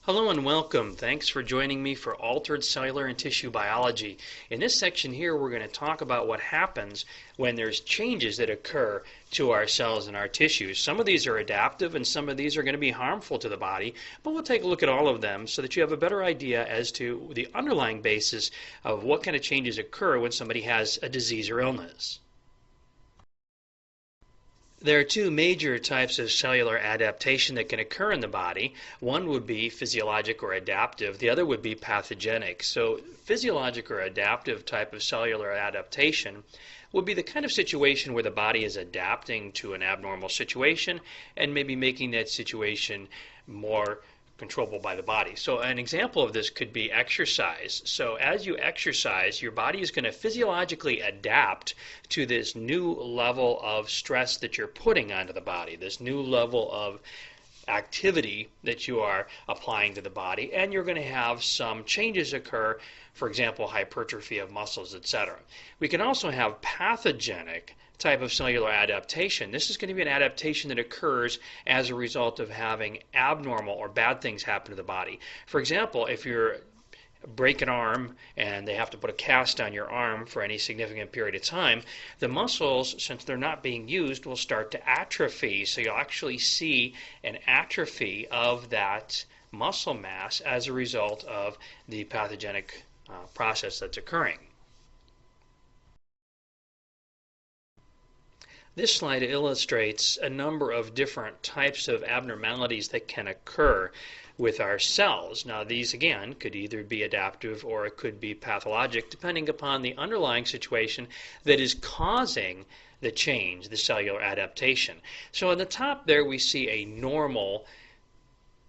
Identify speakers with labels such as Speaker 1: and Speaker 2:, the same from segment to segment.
Speaker 1: Hello and welcome. Thanks for joining me for Altered Cellular and Tissue Biology. In this section here, we're going to talk about what happens when there's changes that occur to our cells and our tissues. Some of these are adaptive and some of these are going to be harmful to the body, but we'll take a look at all of them so that you have a better idea as to the underlying basis of what kind of changes occur when somebody has a disease or illness. There are two major types of cellular adaptation that can occur in the body. One would be physiologic or adaptive. The other would be pathogenic. So physiologic or adaptive type of cellular adaptation would be the kind of situation where the body is adapting to an abnormal situation and maybe making that situation more controllable by the body. So an example of this could be exercise. So as you exercise, your body is going to physiologically adapt to this new level of stress that you're putting onto the body, this new level of activity that you are applying to the body, and you're going to have some changes occur, for example, hypertrophy of muscles, etc. We can also have pathogenic type of cellular adaptation. This is going to be an adaptation that occurs as a result of having abnormal or bad things happen to the body. For example, if you break an arm and they have to put a cast on your arm for any significant period of time, the muscles, since they're not being used, will start to atrophy. So you'll actually see an atrophy of that muscle mass as a result of the pathogenic process that's occurring. This slide illustrates a number of different types of abnormalities that can occur with our cells. Now these again could either be adaptive or it could be pathologic depending upon the underlying situation that is causing the change, the cellular adaptation. So on the top there we see a normal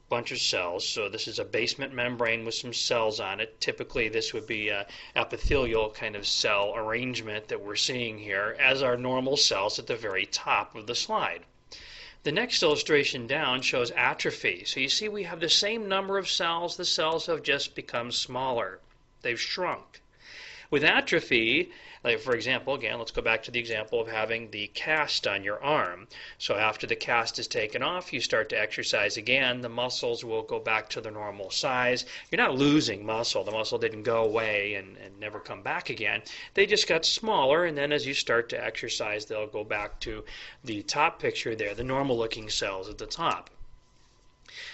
Speaker 1: bunch of cells. So this is a basement membrane with some cells on it. Typically this would be an epithelial kind of cell arrangement that we're seeing here as our normal cells at the very top of the slide. The next illustration down shows atrophy. So you see we have the same number of cells. The cells have just become smaller. They've shrunk. With atrophy, like for example, again, let's go back to the example of having the cast on your arm. So after the cast is taken off, you start to exercise again. The muscles will go back to their normal size. You're not losing muscle. The muscle didn't go away and never come back again. They just got smaller, and then as you start to exercise, they'll go back to the top picture there, the normal-looking cells at the top.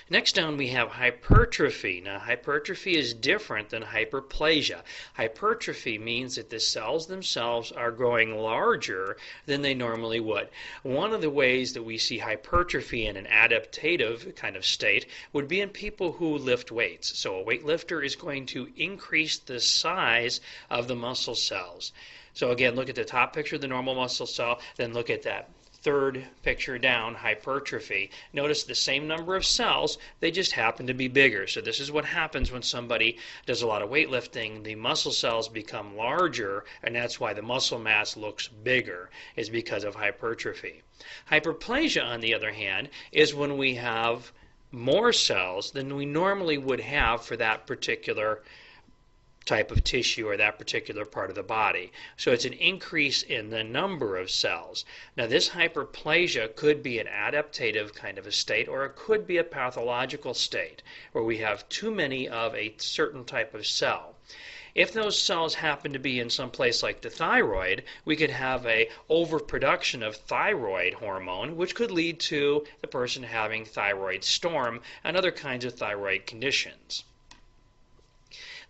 Speaker 1: Next down we have hypertrophy. Now hypertrophy is different than hyperplasia. Hypertrophy means that the cells themselves are growing larger than they normally would. One of the ways that we see hypertrophy in an adaptative kind of state would be in people who lift weights. So a weightlifter is going to increase the size of the muscle cells. So again, look at the top picture of the normal muscle cell, then look at that third picture down, hypertrophy. Notice the same number of cells, they just happen to be bigger. So this is what happens when somebody does a lot of weightlifting. The muscle cells become larger, and that's why the muscle mass looks bigger, is because of hypertrophy. Hyperplasia, on the other hand, is when we have more cells than we normally would have for that particular type of tissue or that particular part of the body. So it's an increase in the number of cells. Now this hyperplasia could be an adaptative kind of a state, or it could be a pathological state where we have too many of a certain type of cell. If those cells happen to be in some place like the thyroid, we could have a overproduction of thyroid hormone, which could lead to the person having thyroid storm and other kinds of thyroid conditions.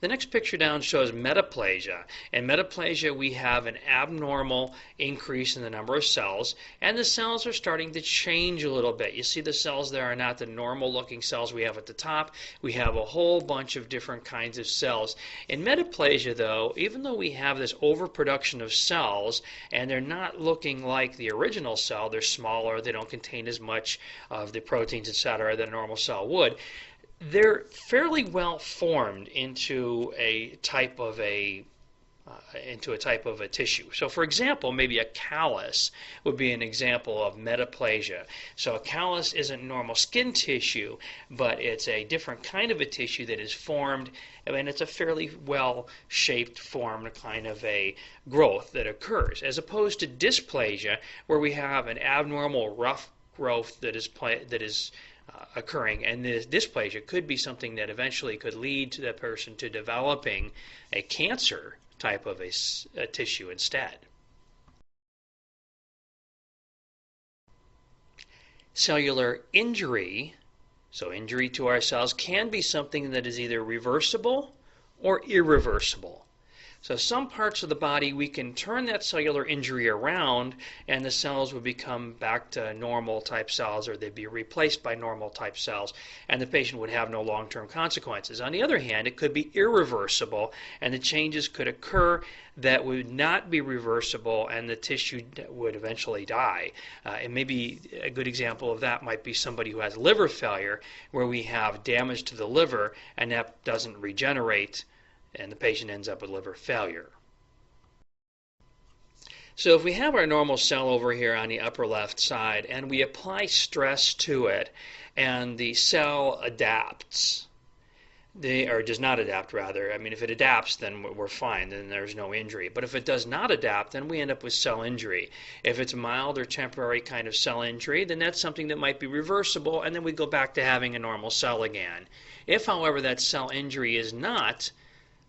Speaker 1: The next picture down shows metaplasia. In metaplasia, we have an abnormal increase in the number of cells, and the cells are starting to change a little bit. You see the cells there are not the normal-looking cells we have at the top. We have a whole bunch of different kinds of cells. In metaplasia, though, even though we have this overproduction of cells, and they're not looking like the original cell, they're smaller, they don't contain as much of the proteins, etc., that a normal cell would, they're fairly well formed into a type of a tissue. So for example, maybe a callus would be an example of metaplasia. So a callus isn't normal skin tissue, but it's a different kind of a tissue that is formed, and it's a fairly well-shaped formed kind of a growth that occurs, as opposed to dysplasia, where we have an abnormal rough growth that is occurring. And this dysplasia could be something that eventually could lead to the person to developing a cancer type of a tissue instead. Cellular injury, so injury to our cells, can be something that is either reversible or irreversible. So some parts of the body, we can turn that cellular injury around and the cells would become back to normal type cells, or they'd be replaced by normal type cells, and the patient would have no long-term consequences. On the other hand, it could be irreversible, and the changes could occur that would not be reversible, and the tissue would eventually die. And maybe a good example of that might be somebody who has liver failure, where we have damage to the liver and that doesn't regenerate, and the patient ends up with liver failure. So if we have our normal cell over here on the upper left side and we apply stress to it and the cell adapts, or does not adapt rather. I mean, if it adapts, then we're fine, then there's no injury. But if it does not adapt, then we end up with cell injury. If it's a mild or temporary kind of cell injury, then that's something that might be reversible, and then we go back to having a normal cell again. If, however, that cell injury is not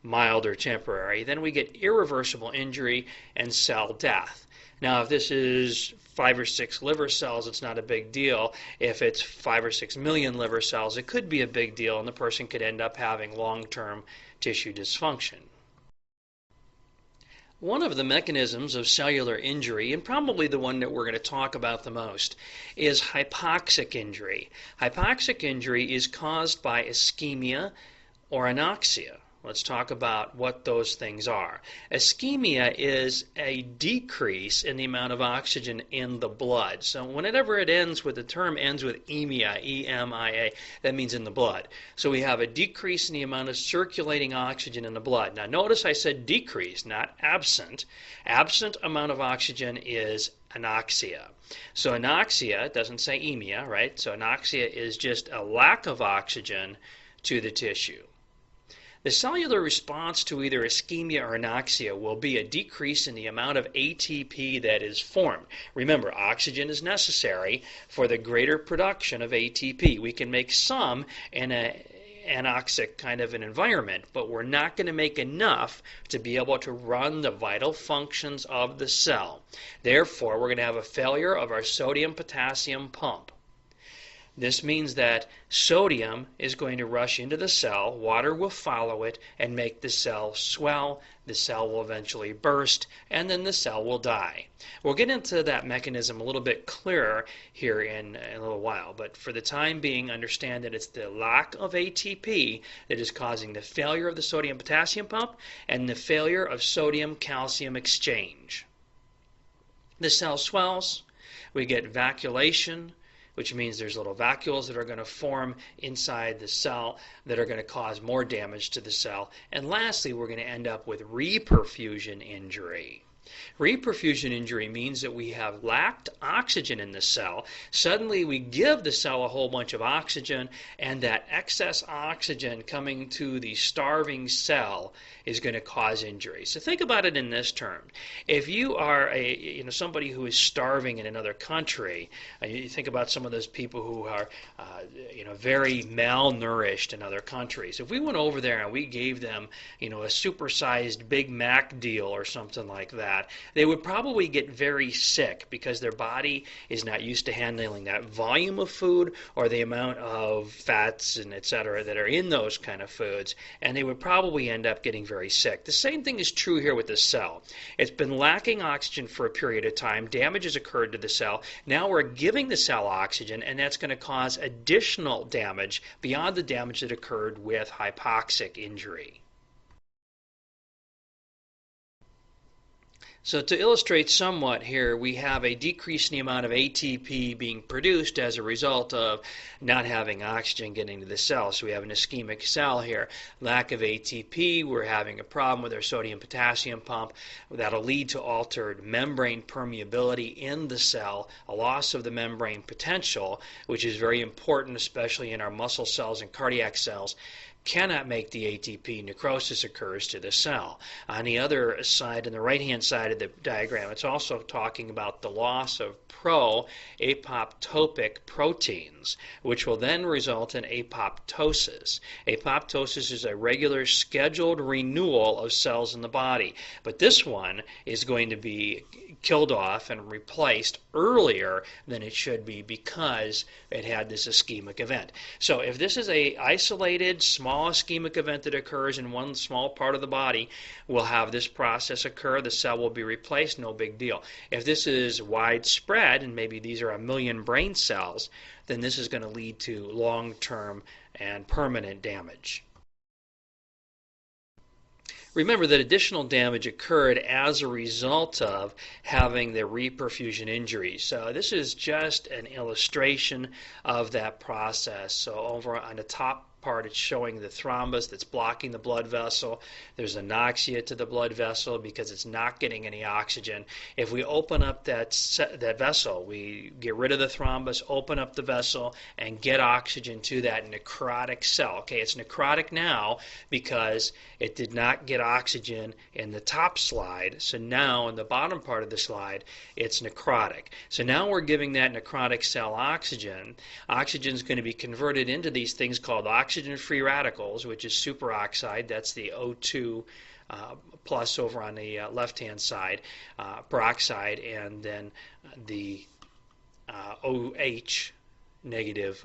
Speaker 1: mild or temporary, then we get irreversible injury and cell death. Now, if this is 5 or 6 liver cells, it's not a big deal. If it's 5 or 6 million liver cells, it could be a big deal, and the person could end up having long-term tissue dysfunction. One of the mechanisms of cellular injury, and probably the one that we're going to talk about the most, is hypoxic injury. Hypoxic injury is caused by ischemia or anoxia. Let's talk about what those things are. Ischemia is a decrease in the amount of oxygen in the blood. So whenever it ends with, the term ends with emia, E-M-I-A, that means in the blood. So we have a decrease in the amount of circulating oxygen in the blood. Now notice I said decrease, not absent. Absent amount of oxygen is anoxia. So anoxia, it doesn't say emia, right? So anoxia is just a lack of oxygen to the tissue. The cellular response to either ischemia or anoxia will be a decrease in the amount of ATP that is formed. Remember, oxygen is necessary for the greater production of ATP. We can make some in an anoxic kind of an environment, but we're not going to make enough to be able to run the vital functions of the cell. Therefore, we're going to have a failure of our sodium-potassium pump. This means that sodium is going to rush into the cell, water will follow it and make the cell swell, the cell will eventually burst, and then the cell will die. We'll get into that mechanism a little bit clearer here in a little while, but for the time being, understand that it's the lack of ATP that is causing the failure of the sodium-potassium pump and the failure of sodium-calcium exchange. The cell swells, we get vacuolation, which means there's little vacuoles that are going to form inside the cell that are going to cause more damage to the cell. And lastly, we're going to end up with reperfusion injury. Reperfusion injury means that we have lacked oxygen in the cell. Suddenly we give the cell a whole bunch of oxygen, and that excess oxygen coming to the starving cell is going to cause injury. So think about it in this term. If you are somebody who is starving in another country, you think about some of those people who are very malnourished in other countries. If we went over there and we gave them a supersized Big Mac deal or something like that, they would probably get very sick because their body is not used to handling that volume of food or the amount of fats and etc. that are in those kind of foods, and they would probably end up getting very sick. The same thing is true here with the cell. It's been lacking oxygen for a period of time. Damage has occurred to the cell. Now we're giving the cell oxygen, and that's going to cause additional damage beyond the damage that occurred with hypoxic injury. So to illustrate somewhat here, we have a decrease in the amount of ATP being produced as a result of not having oxygen getting to the cell. So we have an ischemic cell here. Lack of ATP, we're having a problem with our sodium-potassium pump. That'll lead to altered membrane permeability in the cell, a loss of the membrane potential, which is very important, especially in our muscle cells and cardiac cells. Cannot make the ATP, necrosis occurs to the cell. On the other side, on the right-hand side of the diagram. It's also talking about the loss of pro-apoptotic proteins, which will then result in apoptosis. Apoptosis is a regular scheduled renewal of cells in the body, but this one is going to be killed off and replaced earlier than it should be because it had this ischemic event. So if this is a isolated small ischemic event that occurs in one small part of the body, we'll have this process occur, the cell will be replaced, no big deal. If this is widespread, and maybe these are 1 million brain cells, then this is going to lead to long-term and permanent damage. Remember that additional damage occurred as a result of having the reperfusion injury. So this is just an illustration of that process. So over on the top part, it's showing the thrombus that's blocking the blood vessel. There's anoxia to the blood vessel because it's not getting any oxygen. If we open up that vessel, we get rid of the thrombus, open up the vessel, and get oxygen to that necrotic cell. Okay, it's necrotic now because it did not get oxygen in the top slide. So now in the bottom part of the slide, it's necrotic. So now we're giving that necrotic cell oxygen. Oxygen is going to be converted into these things called oxygen-free radicals, which is superoxide. That's the O2 plus over on the left-hand side, peroxide, and then the OH negative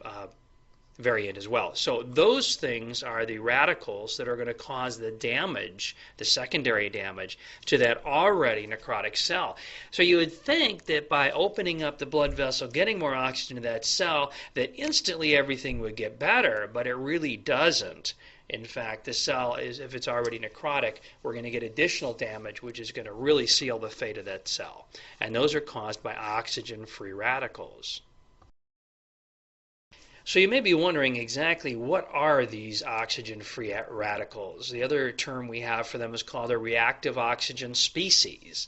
Speaker 1: variant as well. So those things are the radicals that are going to cause the damage, the secondary damage, to that already necrotic cell. So you would think that by opening up the blood vessel, getting more oxygen to that cell, that instantly everything would get better, but it really doesn't. In fact, the cell is, if it's already necrotic, we're going to get additional damage, which is going to really seal the fate of that cell. And those are caused by oxygen-free radicals. So you may be wondering exactly what are these oxygen-free radicals. The other term we have for them is called a reactive oxygen species.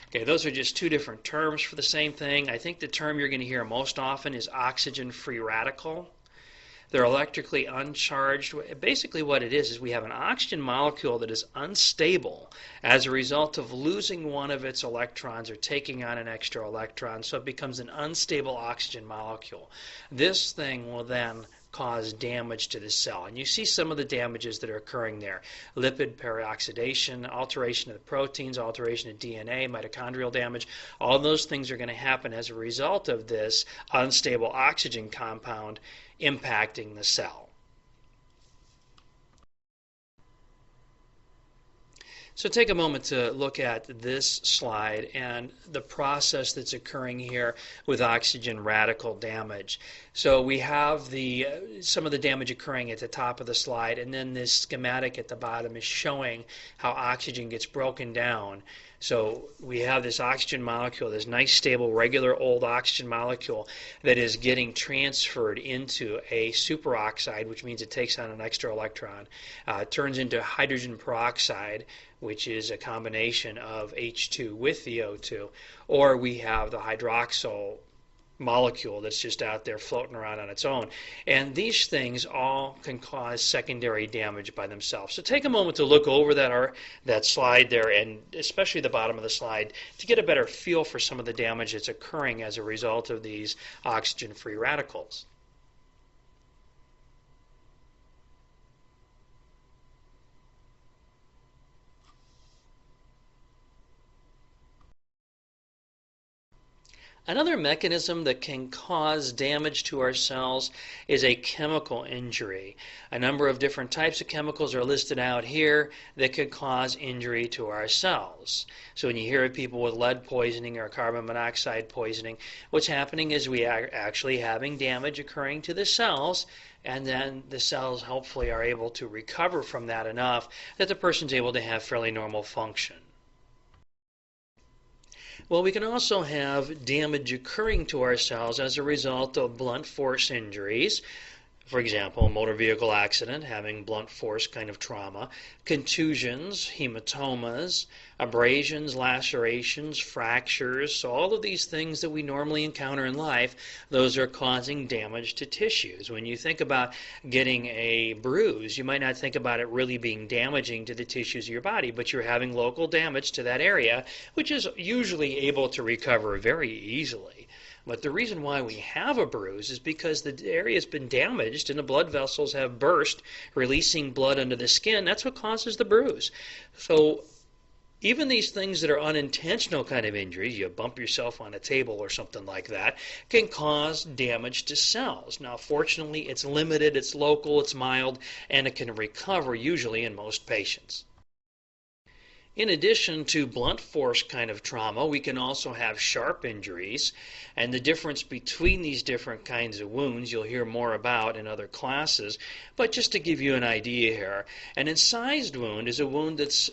Speaker 1: Okay, those are just two different terms for the same thing. I think the term you're going to hear most often is oxygen-free radical. They're electrically uncharged. Basically what it is we have an oxygen molecule that is unstable as a result of losing one of its electrons or taking on an extra electron, so it becomes an unstable oxygen molecule. This thing will then cause damage to the cell. And you see some of the damages that are occurring there. Lipid peroxidation, alteration of the proteins, alteration of DNA, mitochondrial damage. All those things are going to happen as a result of this unstable oxygen compound impacting the cell. So take a moment to look at this slide and the process that's occurring here with oxygen radical damage. So we have some of the damage occurring at the top of the slide, and then this schematic at the bottom is showing how oxygen gets broken down. So we have this oxygen molecule, this nice stable regular old oxygen molecule that is getting transferred into a superoxide, which means it takes on an extra electron. It turns into hydrogen peroxide, which is a combination of H2 with the O2, or we have the hydroxyl molecule that's just out there floating around on its own. And these things all can cause secondary damage by themselves. So take a moment to look over that slide there, and especially the bottom of the slide, to get a better feel for some of the damage that's occurring as a result of these oxygen-free radicals. Another mechanism that can cause damage to our cells is a chemical injury. A number of different types of chemicals are listed out here that could cause injury to our cells. So when you hear of people with lead poisoning or carbon monoxide poisoning, what's happening is we are actually having damage occurring to the cells, and then the cells hopefully are able to recover from that enough that the person's able to have fairly normal function. Well, we can also have damage occurring to our cells as a result of blunt force injuries, For example, a motor vehicle accident, having blunt force kind of trauma, contusions, hematomas, abrasions, lacerations, fractures, so all of these things that we normally encounter in life, those are causing damage to tissues. When you think about getting a bruise, you might not think about it really being damaging to the tissues of your body, but you're having local damage to that area, which is usually able to recover very easily. But the reason why we have a bruise is because the area has been damaged and the blood vessels have burst, releasing blood under the skin. That's what causes the bruise. So even these things that are unintentional kind of injuries, you bump yourself on a table or something like that, can cause damage to cells. Now, fortunately, it's limited, it's local, it's mild, and it can recover usually in most patients. In addition to blunt force kind of trauma, we can also have sharp injuries, and the difference between these different kinds of wounds you'll hear more about in other classes, but just to give you an idea here, an incised wound is a wound that's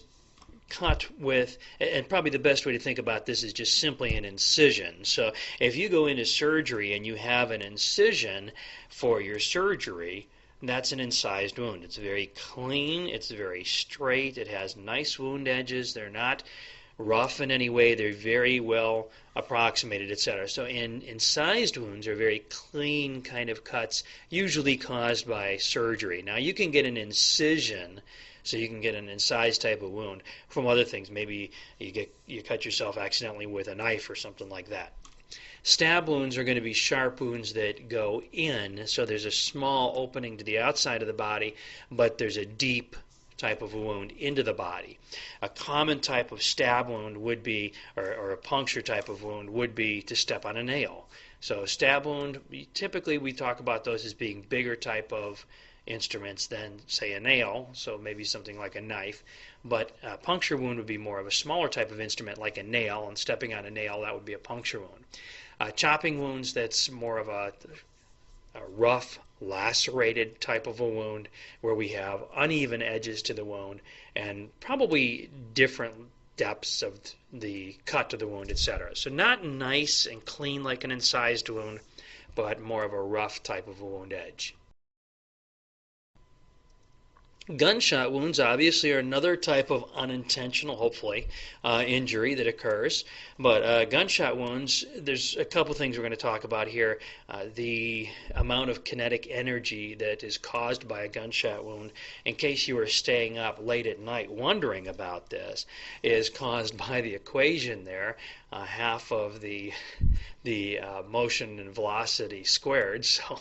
Speaker 1: cut with, and probably the best way to think about this is just simply an incision. So if you go into surgery and you have an incision for your surgery, that's an incised wound. It's very clean, it's very straight, it has nice wound edges, they're not rough in any way, they're very well approximated, etc. So incised wounds are very clean kind of cuts, usually caused by surgery. Now you can get an incision, so you can get an incised type of wound from other things. Maybe you cut yourself accidentally with a knife or something like that. Stab wounds are going to be sharp wounds that go in, so there's a small opening to the outside of the body, but there's a deep type of wound into the body. A common type of stab wound would be, or a puncture type of wound would be to step on a nail. So stab wound, typically we talk about those as being bigger type of instruments than, say, a nail, so maybe something like a knife. But a puncture wound would be more of a smaller type of instrument like a nail, and stepping on a nail, that would be a puncture wound. Chopping wounds, that's more of a rough, lacerated type of a wound where we have uneven edges to the wound and probably different depths of the cut of the wound, etc. So not nice and clean like an incised wound, but more of a rough type of a wound edge. Gunshot wounds obviously are another type of unintentional, hopefully, injury that occurs. But gunshot wounds, there's a couple things we're going to talk about here. The amount of kinetic energy that is caused by a gunshot wound, in case you were staying up late at night wondering about this, is caused by the equation there, half of the motion and velocity squared. So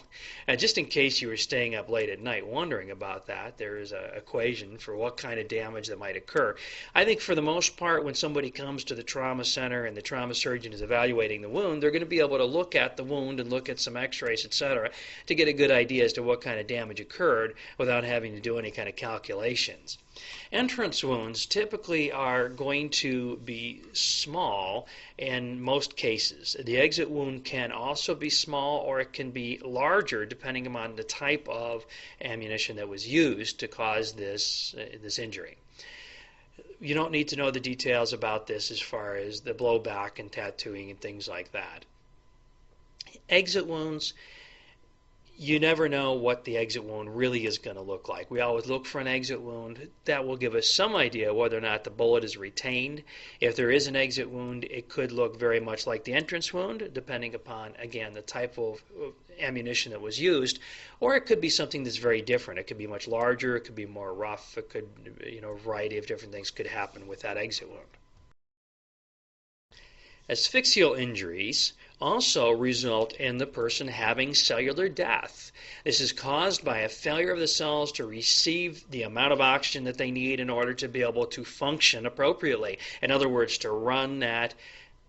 Speaker 1: just in case you were staying up late at night wondering about that, there is an equation for what kind of damage that might occur. I think for the most part, when somebody comes to the trauma center and the trauma surgeon is evaluating the wound, they're going to be able to look at the wound and look at some x-rays, etc., to get a good idea as to what kind of damage occurred without having to do any kind of calculations. Entrance wounds typically are going to be small in most cases. The exit wound can also be small, or it can be larger depending upon the type of ammunition that was used to cause this injury. You don't need to know the details about this as far as the blowback and tattooing and things like that. Exit wounds, you never know what the exit wound really is going to look like. We always look for an exit wound. That will give us some idea whether or not the bullet is retained. If there is an exit wound, it could look very much like the entrance wound, depending upon, again, the type of ammunition that was used, or it could be something that's very different. It could be much larger, it could be more rough, it could, a variety of different things could happen with that exit wound. Asphyxial injuries also result in the person having cellular death. This is caused by a failure of the cells to receive the amount of oxygen that they need in order to be able to function appropriately. In other words, to run that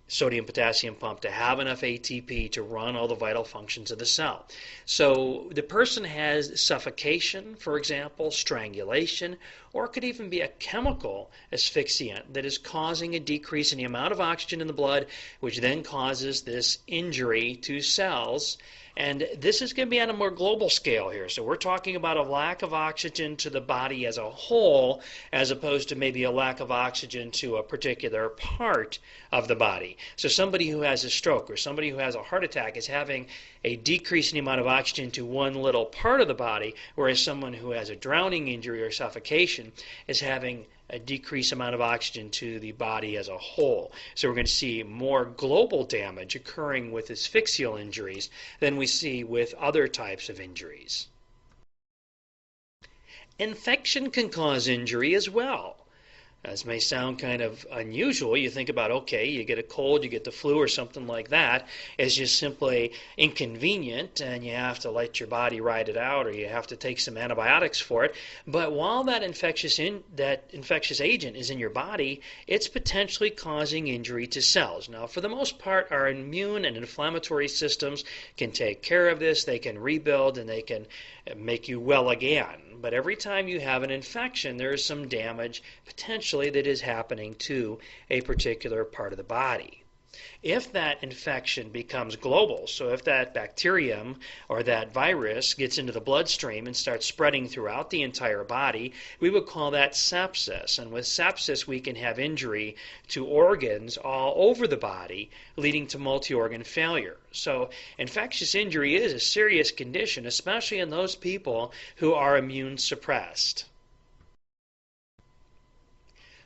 Speaker 1: sodium-potassium pump, to have enough ATP to run all the vital functions of the cell. So the person has suffocation, for example, strangulation, or it could even be a chemical asphyxiant that is causing a decrease in the amount of oxygen in the blood, which then causes this injury to cells. And this is going to be on a more global scale here. So we're talking about a lack of oxygen to the body as a whole, as opposed to maybe a lack of oxygen to a particular part of the body. So somebody who has a stroke or somebody who has a heart attack is having a decrease in the amount of oxygen to one little part of the body, whereas someone who has a drowning injury or suffocation is having a decreased amount of oxygen to the body as a whole. So we're going to see more global damage occurring with asphyxial injuries than we see with other types of injuries. Infection can cause injury as well. This may sound kind of unusual. You think about, okay, you get a cold, you get the flu or something like that. It's just simply inconvenient and you have to let your body ride it out or you have to take some antibiotics for it. But while that infectious agent is in your body, it's potentially causing injury to cells. Now, for the most part, our immune and inflammatory systems can take care of this. They can rebuild and they can make you well again. But every time you have an infection, there is some damage potentially that is happening to a particular part of the body. If that infection becomes global, so if that bacterium or that virus gets into the bloodstream and starts spreading throughout the entire body, we would call that sepsis. And with sepsis, we can have injury to organs all over the body, leading to multi-organ failure. So infectious injury is a serious condition, especially in those people who are immune suppressed.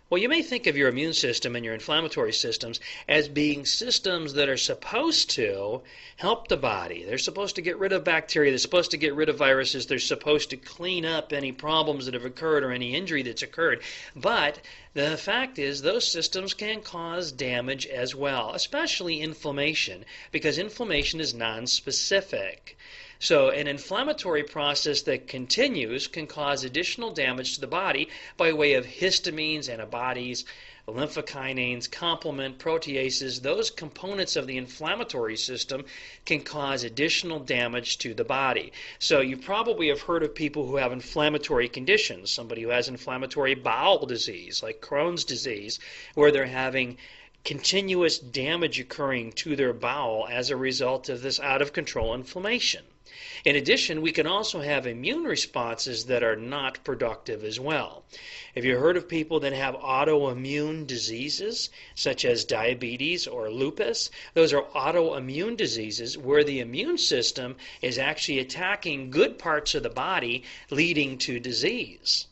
Speaker 1: Well, you may think of your immune system and your inflammatory systems as being systems that are supposed to help the body. They're supposed to get rid of bacteria. They're supposed to get rid of viruses. They're supposed to clean up any problems that have occurred or any injury that's occurred. But the fact is those systems can cause damage as well, especially inflammation, because inflammation is nonspecific. So an inflammatory process that continues can cause additional damage to the body by way of histamines, antibodies, lymphokinases, complement, proteases. Those components of the inflammatory system can cause additional damage to the body. So you probably have heard of people who have inflammatory conditions, somebody who has inflammatory bowel disease, like Crohn's disease, where they're having continuous damage occurring to their bowel as a result of this out-of-control inflammation. In addition, we can also have immune responses that are not productive as well. Have you heard of people that have autoimmune diseases, such as diabetes or lupus? Those are autoimmune diseases where the immune system is actually attacking good parts of the body, leading to disease.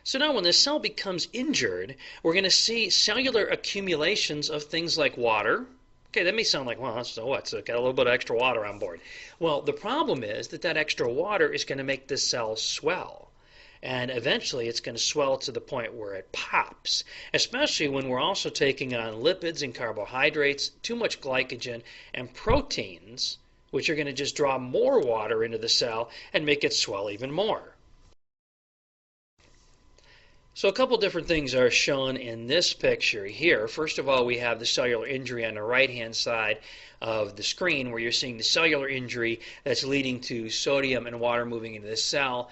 Speaker 1: So now when the cell becomes injured, we're going to see cellular accumulations of things like water. Okay, that may sound like, well, so what? So got a little bit of extra water on board. Well, the problem is that that extra water is going to make the cell swell. And eventually it's going to swell to the point where it pops, especially when we're also taking on lipids and carbohydrates, too much glycogen, and proteins, which are going to just draw more water into the cell and make it swell even more. So a couple different things are shown in this picture here. First of all, we have the cellular injury on the right-hand side of the screen where you're seeing the cellular injury that's leading to sodium and water moving into the cell.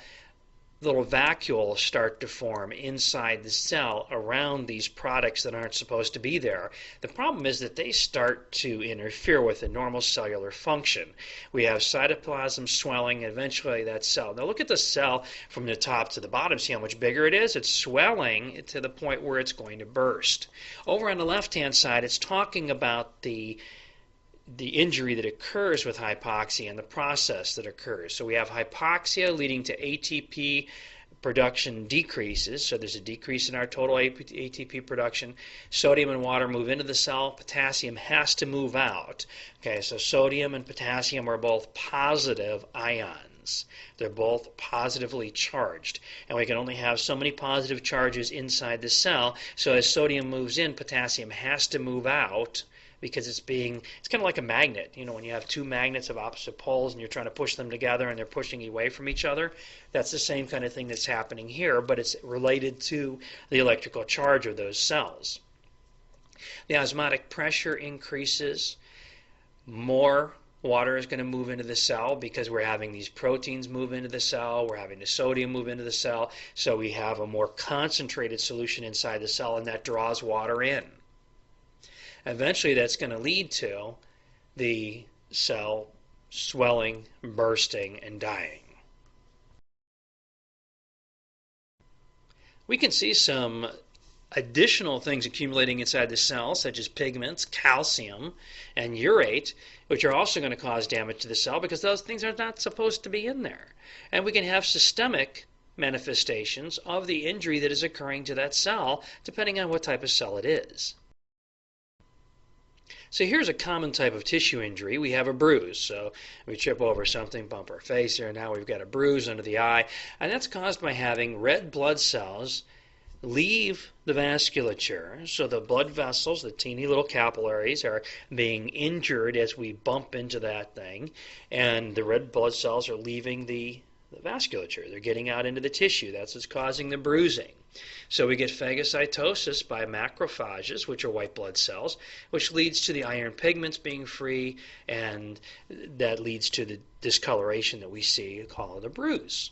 Speaker 1: Little vacuoles start to form inside the cell around these products that aren't supposed to be there. The problem is that they start to interfere with the normal cellular function. We have cytoplasm swelling, and eventually that cell. Now look at the cell from the top to the bottom. See how much bigger it is? It's swelling to the point where it's going to burst. Over on the left-hand side, it's talking about the injury that occurs with hypoxia and the process that occurs. So we have hypoxia leading to ATP production decreases. So there's a decrease in our total ATP production. Sodium and water move into the cell. Potassium has to move out. Okay, so sodium and potassium are both positive ions. They're both positively charged. And we can only have so many positive charges inside the cell. So as sodium moves in, potassium has to move out, because it's kind of like a magnet. You know, when you have two magnets of opposite poles and you're trying to push them together and they're pushing away from each other, that's the same kind of thing that's happening here, but it's related to the electrical charge of those cells. The osmotic pressure increases. More water is going to move into the cell because we're having these proteins move into the cell, we're having the sodium move into the cell, so we have a more concentrated solution inside the cell, and that draws water in. Eventually that's going to lead to the cell swelling, bursting, and dying. We can see some additional things accumulating inside the cell, such as pigments, calcium, and urate, which are also going to cause damage to the cell because those things are not supposed to be in there. And we can have systemic manifestations of the injury that is occurring to that cell, depending on what type of cell it is. So here's a common type of tissue injury. We have a bruise. So we trip over something, bump our face here, now we've got a bruise under the eye, and that's caused by having red blood cells leave the vasculature. So the blood vessels, the teeny little capillaries, are being injured as we bump into that thing, and the red blood cells are leaving the vasculature. They're getting out into the tissue. That's what's causing the bruising. So we get phagocytosis by macrophages, which are white blood cells, which leads to the iron pigments being free, and that leads to the discoloration that we see called a bruise.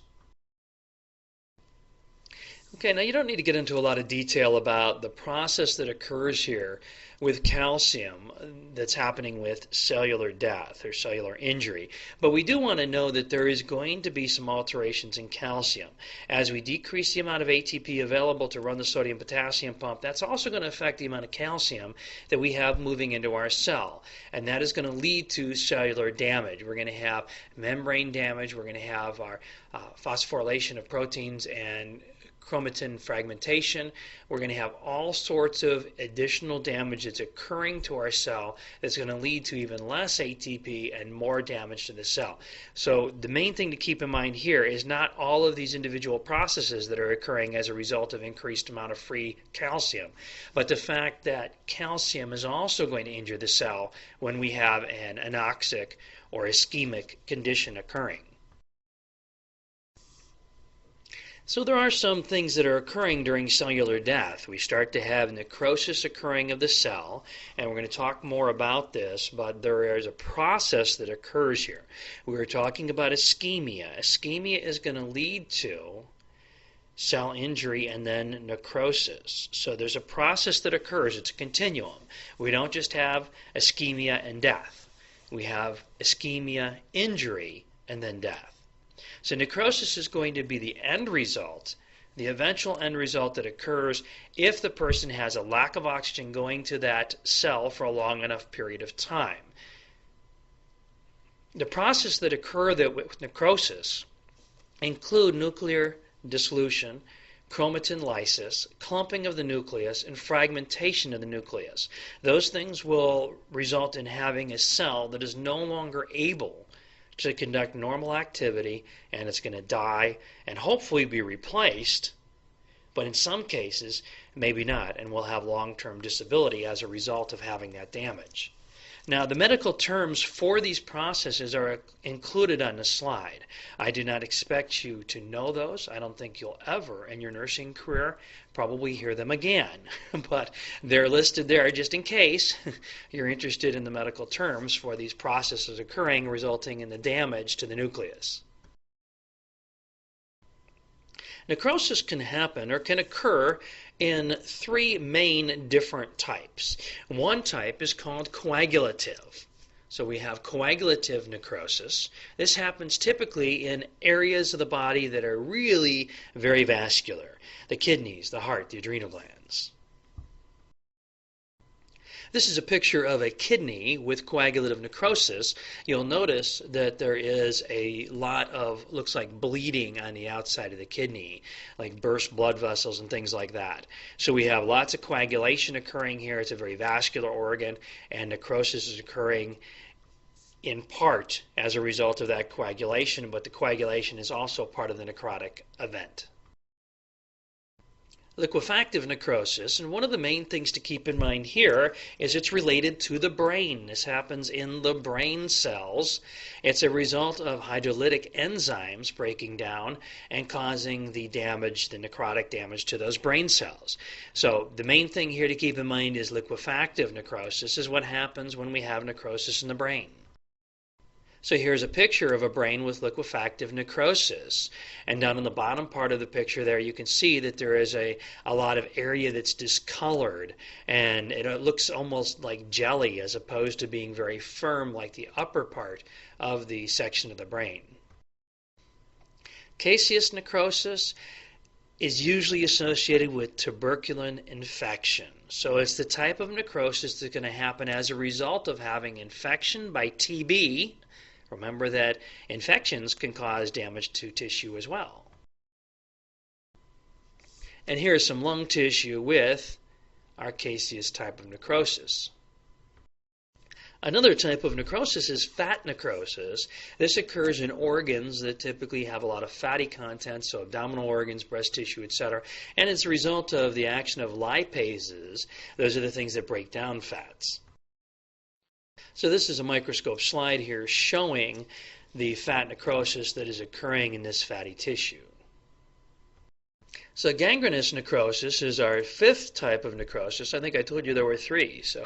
Speaker 1: Okay, now you don't need to get into a lot of detail about the process that occurs here with calcium that's happening with cellular death or cellular injury. But we do want to know that there is going to be some alterations in calcium. As we decrease the amount of ATP available to run the sodium-potassium pump, that's also going to affect the amount of calcium that we have moving into our cell. And that is going to lead to cellular damage. We're going to have membrane damage. We're going to have our phosphorylation of proteins and chromatin fragmentation. We're going to have all sorts of additional damage that's occurring to our cell that's going to lead to even less ATP and more damage to the cell. So the main thing to keep in mind here is not all of these individual processes that are occurring as a result of increased amount of free calcium, but the fact that calcium is also going to injure the cell when we have an anoxic or ischemic condition occurring. So there are some things that are occurring during cellular death. We start to have necrosis occurring of the cell, and we're going to talk more about this, but there is a process that occurs here. We were talking about ischemia. Ischemia is going to lead to cell injury and then necrosis. So there's a process that occurs. It's a continuum. We don't just have ischemia and death. We have ischemia, injury, and then death. So necrosis is going to be the end result, the eventual end result that occurs if the person has a lack of oxygen going to that cell for a long enough period of time. The processes that occur with necrosis include nuclear dissolution, chromatin lysis, clumping of the nucleus, and fragmentation of the nucleus. Those things will result in having a cell that is no longer able to conduct normal activity, and it's going to die and hopefully be replaced, but in some cases maybe not, and will have long-term disability as a result of having that damage. Now, the medical terms for these processes are included on the slide. I do not expect you to know those. I don't think you'll ever in your nursing career probably hear them again, but they're listed there just in case you're interested in the medical terms for these processes occurring, resulting in the damage to the nucleus. Necrosis can happen or can occur in three main different types. One type is called coagulative. So we have coagulative necrosis. This happens typically in areas of the body that are really very vascular. The kidneys, the heart, the adrenal glands. This is a picture of a kidney with coagulative necrosis. You'll notice that there is a lot of, looks like bleeding on the outside of the kidney, like burst blood vessels and things like that. So we have lots of coagulation occurring here. It's a very vascular organ, and necrosis is occurring in part as a result of that coagulation, but the coagulation is also part of the necrotic event. Liquefactive necrosis, and one of the main things to keep in mind here is it's related to the brain. This happens in the brain cells. It's a result of hydrolytic enzymes breaking down and causing the damage, the necrotic damage to those brain cells. So the main thing here to keep in mind is liquefactive necrosis is what happens when we have necrosis in the brain. So here's a picture of a brain with liquefactive necrosis. And down in the bottom part of the picture there, you can see that there is a lot of area that's discolored. And it looks almost like jelly as opposed to being very firm like the upper part of the section of the brain. Caseous necrosis is usually associated with tuberculin infection. So it's the type of necrosis that's going to happen as a result of having infection by TB. Remember that infections can cause damage to tissue as well. And here's some lung tissue with our caseous type of necrosis. Another type of necrosis is fat necrosis. This occurs in organs that typically have a lot of fatty content, so abdominal organs, breast tissue, etc. And it's a result of the action of lipases. Those are the things that break down fats. So this is a microscope slide here showing the fat necrosis that is occurring in this fatty tissue. So gangrenous necrosis is our fifth type of necrosis. I think I told you there were 3. So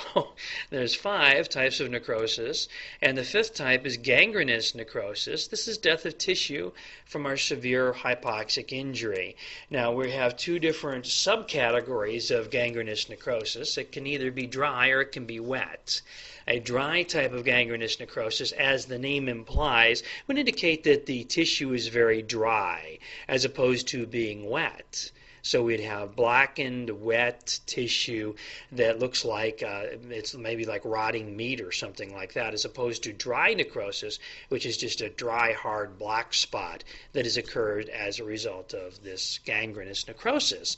Speaker 1: there's 5 types of necrosis. And the fifth type is gangrenous necrosis. This is death of tissue from our severe hypoxic injury. Now we have 2 different subcategories of gangrenous necrosis. It can either be dry or it can be wet. A dry type of gangrenous necrosis, as the name implies, would indicate that the tissue is very dry, as opposed to being wet. So we'd have blackened, wet tissue that looks like it's maybe like rotting meat or something like that, as opposed to dry necrosis, which is just a dry, hard black spot that has occurred as a result of this gangrenous necrosis.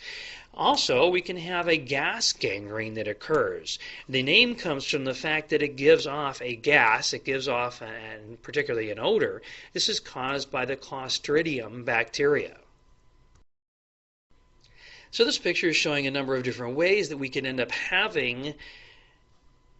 Speaker 1: Also, we can have a gas gangrene that occurs. The name comes from the fact that it gives off a gas, it gives off, and particularly an odor. This is caused by the Clostridium bacteria. So this picture is showing a number of different ways that we can end up having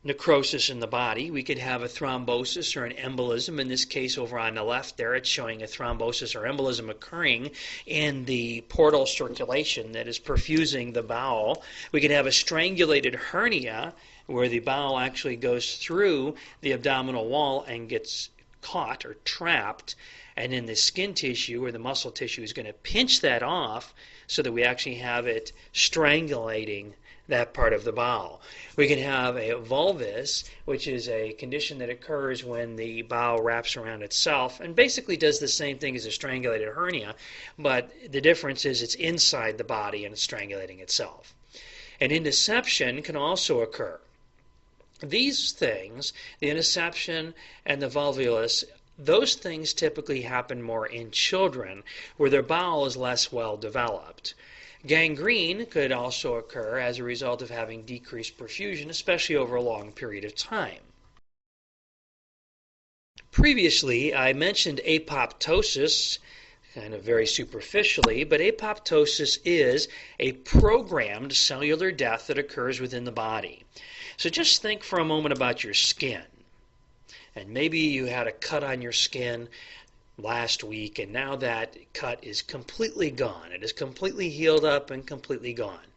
Speaker 1: necrosis in the body. We could have a thrombosis or an embolism. In this case, over on the left there, it's showing a thrombosis or embolism occurring in the portal circulation that is perfusing the bowel. We could have a strangulated hernia where the bowel actually goes through the abdominal wall and gets caught or trapped, and then the skin tissue or the muscle tissue is going to pinch that off so that we actually have it strangulating that part of the bowel. We can have a volvus, which is a condition that occurs when the bowel wraps around itself and basically does the same thing as a strangulated hernia, but the difference is it's inside the body and it's strangulating itself. An intussusception can also occur. These things, the intussusception and the volvulus, those things typically happen more in children where their bowel is less well developed. Gangrene could also occur as a result of having decreased perfusion, especially over a long period of time. Previously, I mentioned apoptosis, kind of very superficially, but apoptosis is a programmed cellular death that occurs within the body. So just think for a moment about your skin. And maybe you had a cut on your skin last week, and now that cut is completely gone. It is completely healed up and completely gone.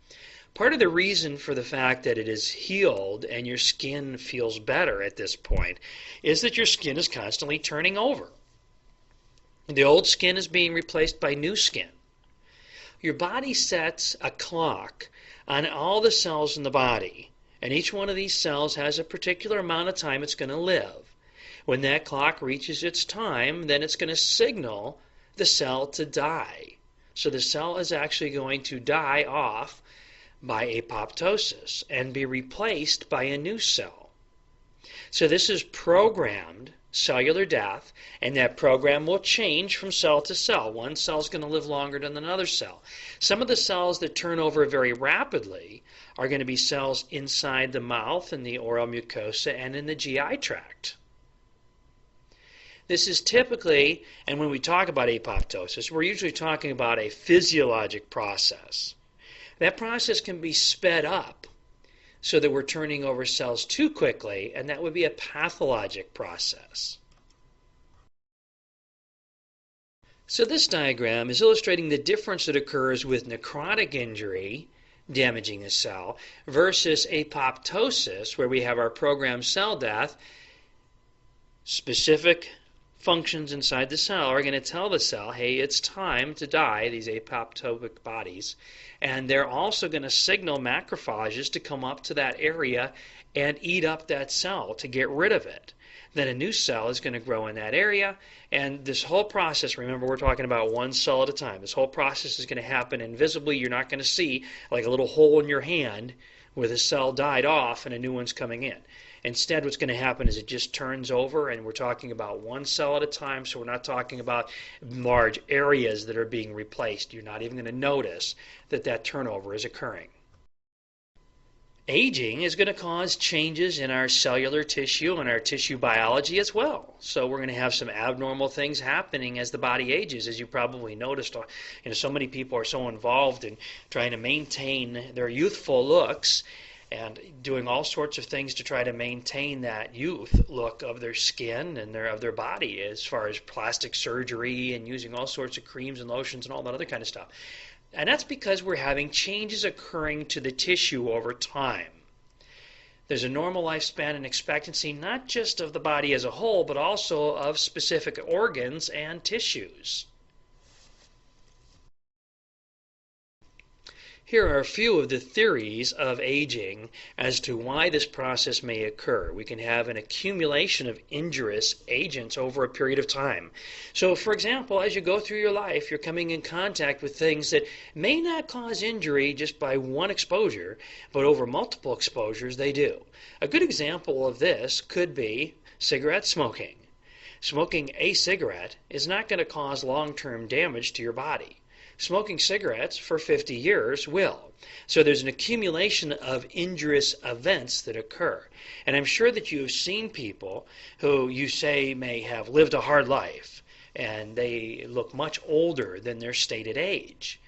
Speaker 1: Part of the reason for the fact that it is healed and your skin feels better at this point is that your skin is constantly turning over. The old skin is being replaced by new skin. Your body sets a clock on all the cells in the body, and each one of these cells has a particular amount of time it's going to live. When that clock reaches its time, then it's going to signal the cell to die. So the cell is actually going to die off by apoptosis and be replaced by a new cell. So this is programmed cellular death, and that program will change from cell to cell. One cell is going to live longer than another cell. Some of the cells that turn over very rapidly are going to be cells inside the mouth and the oral mucosa and in the GI tract. This is typically, and when we talk about apoptosis, we're usually talking about a physiologic process. That process can be sped up so that we're turning over cells too quickly, and that would be a pathologic process. So this diagram is illustrating the difference that occurs with necrotic injury, damaging the cell, versus apoptosis, where we have our programmed cell death, specific functions inside the cell are going to tell the cell, hey, it's time to die, these apoptotic bodies. And they're also going to signal macrophages to come up to that area and eat up that cell to get rid of it. Then a new cell is going to grow in that area, and this whole process, remember we're talking about one cell at a time, this whole process is going to happen invisibly. You're not going to see like a little hole in your hand where the cell died off and a new one's coming in. Instead, what's going to happen is it just turns over, and we're talking about one cell at a time, so we're not talking about large areas that are being replaced. You're not even going to notice that that turnover is occurring. Aging is going to cause changes in our cellular tissue and our tissue biology as well. So we're going to have some abnormal things happening as the body ages, as you probably noticed. So many people are so involved in trying to maintain their youthful looks and doing all sorts of things to try to maintain that youth look of their skin and of their body, as far as plastic surgery and using all sorts of creams and lotions and all that other kind of stuff. And that's because we're having changes occurring to the tissue over time. There's a normal lifespan and expectancy not just of the body as a whole, but also of specific organs and tissues. Here are a few of the theories of aging as to why this process may occur. We can have an accumulation of injurious agents over a period of time. So, for example, as you go through your life, you're coming in contact with things that may not cause injury just by one exposure, but over multiple exposures they do. A good example of this could be cigarette smoking. Smoking a cigarette is not going to cause long-term damage to your body. Smoking cigarettes for 50 years will. So there's an accumulation of injurious events that occur. And I'm sure that you have seen people who you say may have lived a hard life, and they look much older than their stated age.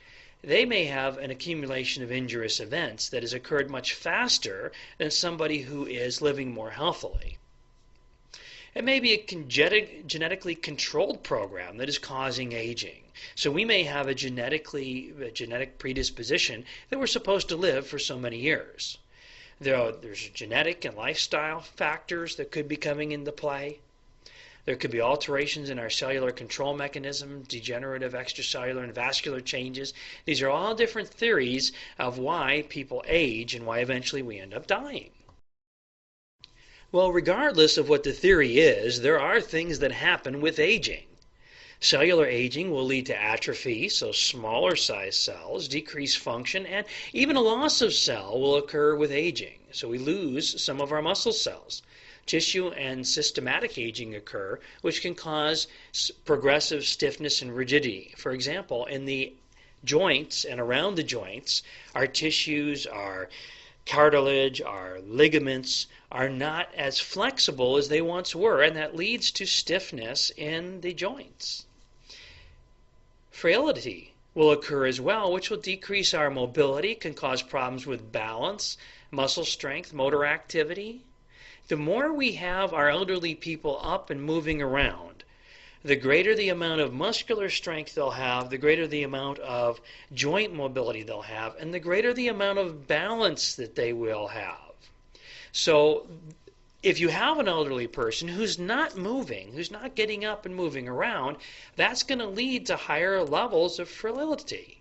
Speaker 1: They may have an accumulation of injurious events that has occurred much faster than somebody who is living more healthily. It may be a genetically controlled program that is causing aging. So we may have a genetic predisposition that we're supposed to live for so many years. There's genetic and lifestyle factors that could be coming into play. There could be alterations in our cellular control mechanism, degenerative, extracellular, and vascular changes. These are all different theories of why people age and why eventually we end up dying. Well, regardless of what the theory is, there are things that happen with aging. Cellular aging will lead to atrophy, so smaller size cells, decreased function, and even a loss of cell will occur with aging. So we lose some of our muscle cells. Tissue and systematic aging occur, which can cause progressive stiffness and rigidity. For example, in the joints and around the joints, our tissues, our cartilage, our ligaments are not as flexible as they once were, and that leads to stiffness in the joints. Frailty will occur as well, which will decrease our mobility, can cause problems with balance, muscle strength, motor activity. The more we have our elderly people up and moving around, the greater the amount of muscular strength they'll have, the greater the amount of joint mobility they'll have, and the greater the amount of balance that they will have. So if you have an elderly person who's not moving, who's not getting up and moving around, that's going to lead to higher levels of frailty.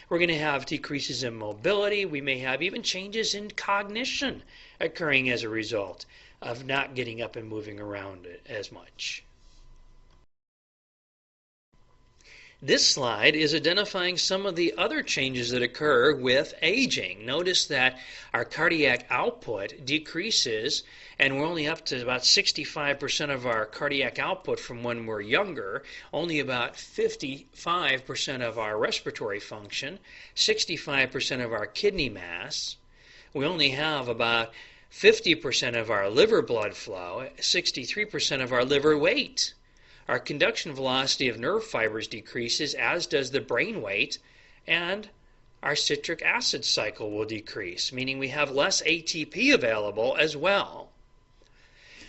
Speaker 1: We're going to have decreases in mobility. We may have even changes in cognition occurring as a result of not getting up and moving around as much. This slide is identifying some of the other changes that occur with aging. Notice that our cardiac output decreases, and we're only up to about 65% of our cardiac output from when we're younger, only about 55% of our respiratory function, 65% of our kidney mass. We only have about 50% of our liver blood flow, 63% of our liver weight. Our conduction velocity of nerve fibers decreases, as does the brain weight, and our citric acid cycle will decrease, meaning we have less ATP available as well.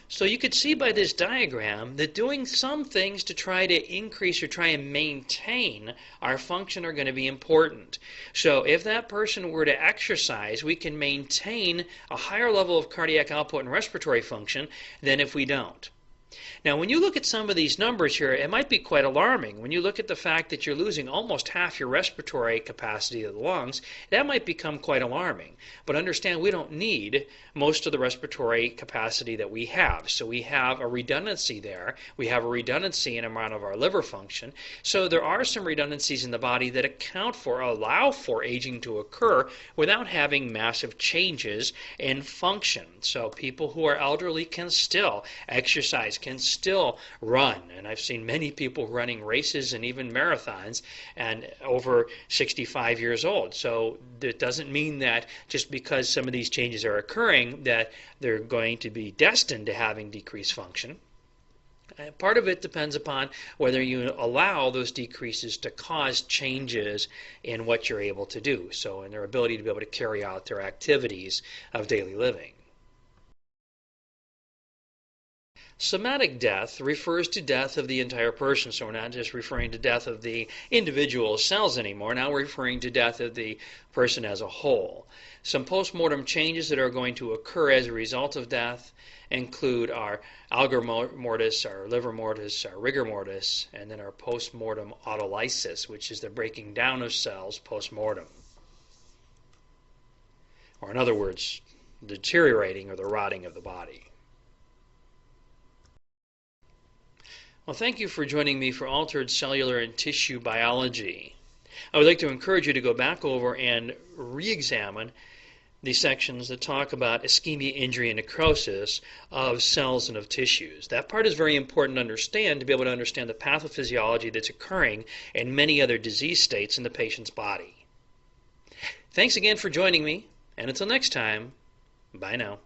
Speaker 1: So you could see by this diagram that doing some things to try to increase or try and maintain our function are going to be important. So if that person were to exercise, we can maintain a higher level of cardiac output and respiratory function than if we don't. Now, when you look at some of these numbers here, it might be quite alarming. When you look at the fact that you're losing almost half your respiratory capacity of the lungs, that might become quite alarming. But understand, we don't need most of the respiratory capacity that we have. So we have a redundancy there. We have a redundancy in amount of our liver function. So there are some redundancies in the body that allow for aging to occur without having massive changes in function. So people who are elderly can still exercise, can still run. And I've seen many people running races and even marathons and over 65 years old. So it doesn't mean that just because some of these changes are occurring that they're going to be destined to having decreased function. Part of it depends upon whether you allow those decreases to cause changes in what you're able to do, so in their ability to be able to carry out their activities of daily living. Somatic death refers to death of the entire person, so we're not just referring to death of the individual cells anymore. Now we're referring to death of the person as a whole. Some postmortem changes that are going to occur as a result of death include our algor mortis, our liver mortis, our rigor mortis, and then our postmortem autolysis, which is the breaking down of cells postmortem. Or in other words, the deteriorating or the rotting of the body. Well, thank you for joining me for Altered Cellular and Tissue Biology. I would like to encourage you to go back over and re-examine the sections that talk about ischemia, injury, and necrosis of cells and of tissues. That part is very important to understand to be able to understand the pathophysiology that's occurring in many other disease states in the patient's body. Thanks again for joining me, and until next time, bye now.